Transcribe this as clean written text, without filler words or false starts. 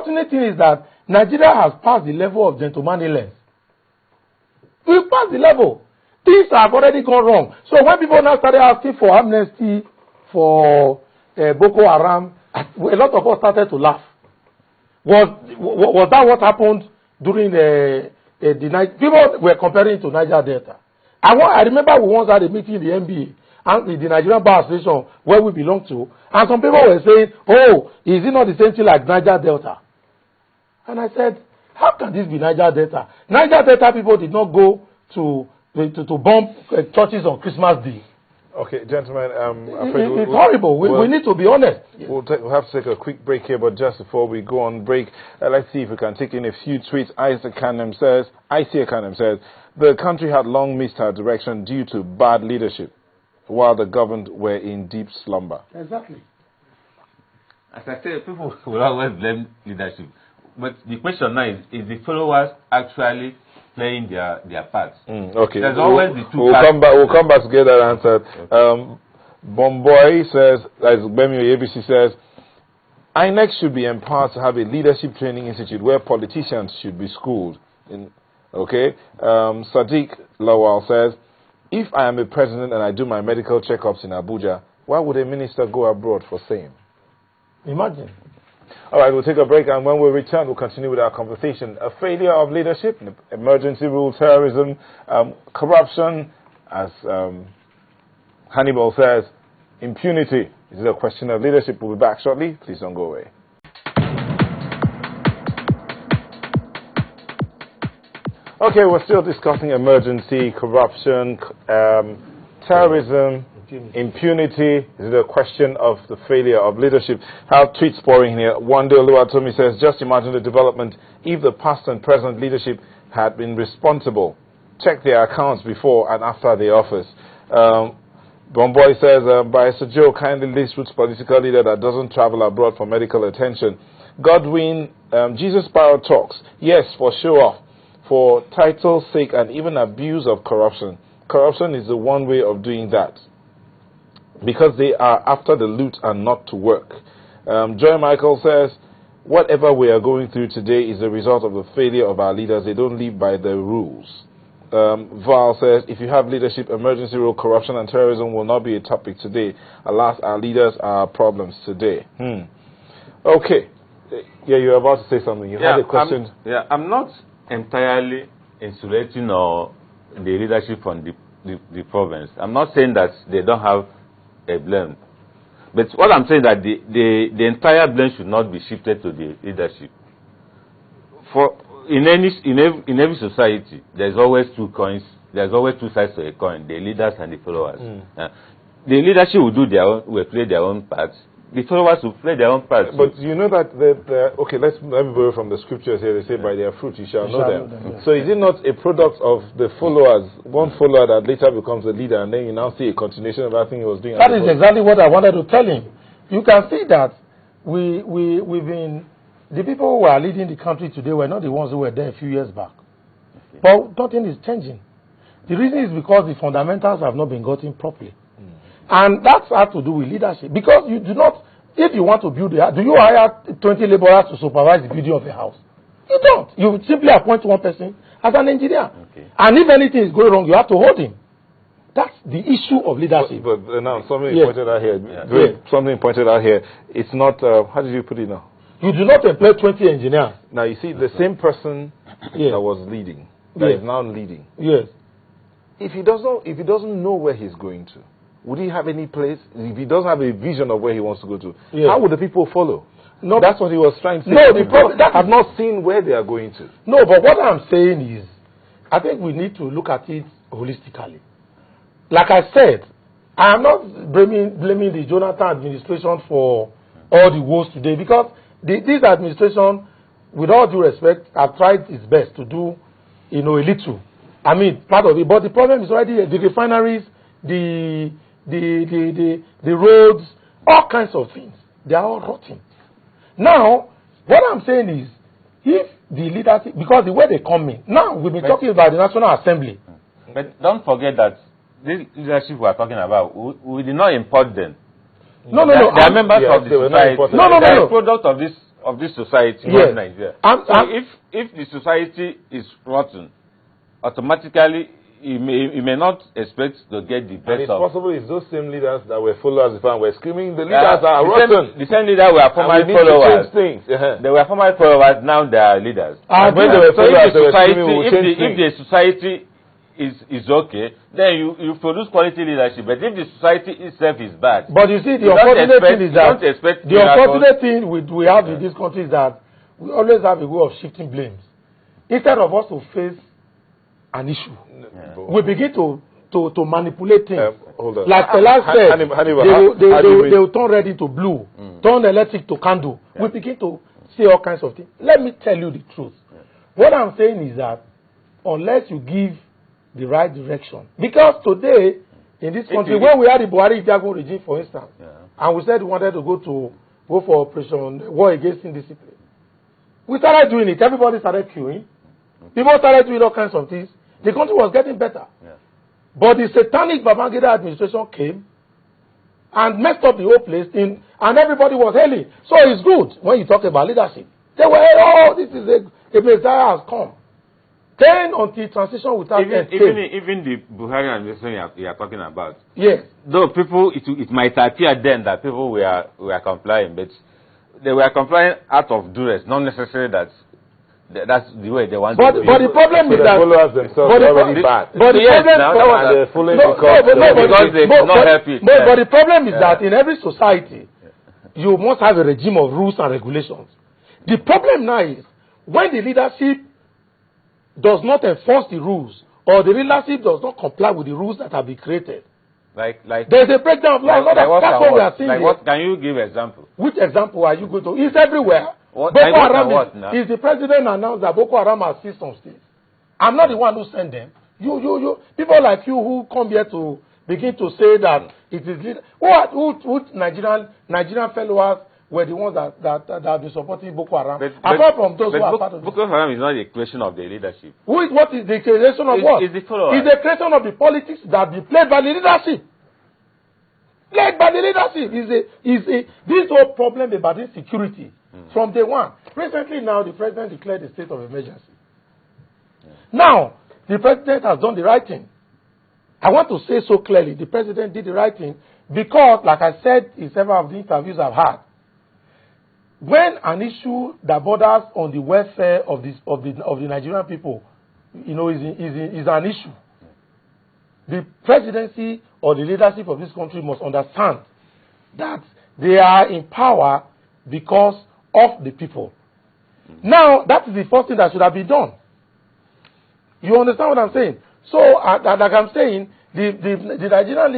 unfortunate thing is that Nigeria has passed the level of gentlemanliness. We passed the level. Things have already gone wrong. So when people now started asking for amnesty for Boko Haram, a lot of us started to laugh. Was that what happened during the night? People were comparing it to Niger Delta. I remember we once had a meeting in the NBA and the Nigerian Bar Association where we belong to, and some people were saying, "Oh, is it not the same thing like Niger Delta?" And I said, "How can this be Niger Delta? Niger Delta people did not go to bomb churches on Christmas Day." Okay, gentlemen, it's horrible. We need to be honest. We'll have to take a quick break here, but just before we go on break, let's see if we can take in a few tweets. Isaac Kanem says, the country had long missed her direction due to bad leadership, while the governed were in deep slumber. Exactly. As I said, people will always blame leadership. But the question now is the followers actually playing their parts? Okay. There's always the two parts. We'll come back to get that answered. Okay. Bomboy says, as Bemi ABC says, INEC should be empowered to have a leadership training institute where politicians should be schooled. Sadiq Lawal says, if I am a president and I do my medical checkups in Abuja, why would a minister go abroad for same? Imagine. All right, we'll take a break, and when we return, we'll continue with our conversation. A failure of leadership, emergency rule, terrorism, corruption, as Hannibal says, impunity. Is it a question of leadership? We'll be back shortly. Please don't go away. Okay, we're still discussing emergency, corruption, terrorism, impunity. Is it a question of the failure of leadership? How tweets pouring here. Wande Oluwatomi says, just imagine the development if the past and present leadership had been responsible. Check their accounts before and after the office. Bomboy says, by Sir Joe, kindly list which political leader that doesn't travel abroad for medical attention. Godwin, Jesus Power talks. Yes, for show off, for title's sake, and even abuse of corruption. Corruption is the one way of doing that, because they are after the loot and not to work. Joy Michael says, whatever we are going through today is a result of the failure of our leaders. They don't live by the rules. Val says, if you have leadership, emergency rule, corruption and terrorism will not be a topic today. Alas, our leaders are our problems today. Okay. Yeah, you were about to say something. You had a question. I'm not entirely insulating or the leadership from the province. I'm not saying that they don't have a blame, but what I'm saying that the entire blame should not be shifted to the leadership. For in every society, there's always two coins. There's always two sides to a coin: the leaders and the followers. The leadership will play their own parts. The followers will play their own parts. But you know that okay, let me borrow from the scriptures here. They say, by their fruit you shall know them. So is it not a product of the followers, one follower that later becomes a leader, and then you now see a continuation of everything he was doing? That is exactly what I wanted to tell him. You can see that we've been, the people who are leading the country today were not the ones who were there a few years back. But nothing is changing. The reason is because the fundamentals have not been gotten properly. And that's had to do with leadership. Because you do not, if you want to build a house, do you hire 20 laborers to supervise the building of a house? You don't. You simply appoint one person as an engineer. And if anything is going wrong, you have to hold him. That's the issue of leadership. But now, something pointed out here. Something pointed out here. It's not, how did you put it now? You do not employ 20 engineers. Now, you see, the same person that was leading, that is now leading. Yes. If he doesn't know where he's going to, would he have any place? If he doesn't have a vision of where he wants to go to, how would the people follow? No, that's what he was trying to say. No, the problem have not seen where they are going to. No, but what I'm saying is, I think we need to look at it holistically. Like I said, I am not blaming the Jonathan administration for all the woes today, because this administration, with all due respect, have tried its best to do, a little. I mean, part of it. But the problem is already the refineries, the roads, all kinds of things. They are all rotting. Now, what I'm saying is, if the leadership, because the way they come in, now we've been talking about the National Assembly. But don't forget that this leadership we are talking about, we did not import them. No. They are members of the society. No. They are a product of this of this society, Yes. Nigeria. So if the society is rotten, automatically you may not expect to get the And best it's of. possible it's those same leaders that were followers before and were screaming, the leaders are rotten. The same leaders were former And we need to followers. change things. They were former followers, now they are leaders. And when they were So followers, if they were the screaming, we will society, change if the society is okay, then you produce quality leadership. But if the society itself is bad, but you see, the you don't unfortunate thing is that don't expect the miracles. unfortunate thing we have in this country is that we always have a way of shifting blames. Instead of us to face an issue, we begin to manipulate things. Hold on. Like the last said, Hannibal, they will turn red into blue, turn electric to candle. We begin to say all kinds of things. Let me tell you the truth. What I'm saying is that unless you give the right direction, because today in this country, when we had the Buhari Jago regime, for instance, and we said we wanted to go for operation war against indiscipline, we started doing it. Everybody started queuing. People started doing all kinds of things. The country was getting better. But the satanic Babangida administration came and messed up the whole place, and everybody was hailing. So it's good when you talk about leadership. They were, oh, this is a Messiah has come. Then until transition without even the Buhari administration you are talking about. Yes. Though people, it might appear then that people were complying, but they were complying out of duress, not necessarily that's the way they want to do it. But the problem is that the followers themselves are already bad. But the problem because they help it. But the problem is that in every society, you must have a regime of rules and regulations. The problem now is when the leadership does not enforce the rules, or the leadership does not comply with the rules that have been created. Like there's a breakdown of law. That's what we are seeing. Like what? Can you give example? Which example are you going to? It's everywhere. What, Boko Haram is the president announced that Boko Haram has seized some states. I'm not the one who sent them. You people like you who come here to begin to say that it is who Nigerian followers were the ones that have been supporting Boko Haram. Apart from those who are part of Boko Haram is not a creation of the leadership. What is the creation of what? It's the followers. It's the creation of the politics that be played by the leadership. Led by the leadership this whole problem about insecurity from day one. Recently now the president declared a state of emergency. Now the president has done the right thing. I want to say so clearly, the president did the right thing because, like I said in several of the interviews I've had, when an issue that borders on the welfare of the Nigerian people, is an issue, the presidency or the leadership of this country must understand that they are in power because of the people. Now, that is the first thing that should have been done. You understand what I'm saying? So, like I'm saying, the Nigerian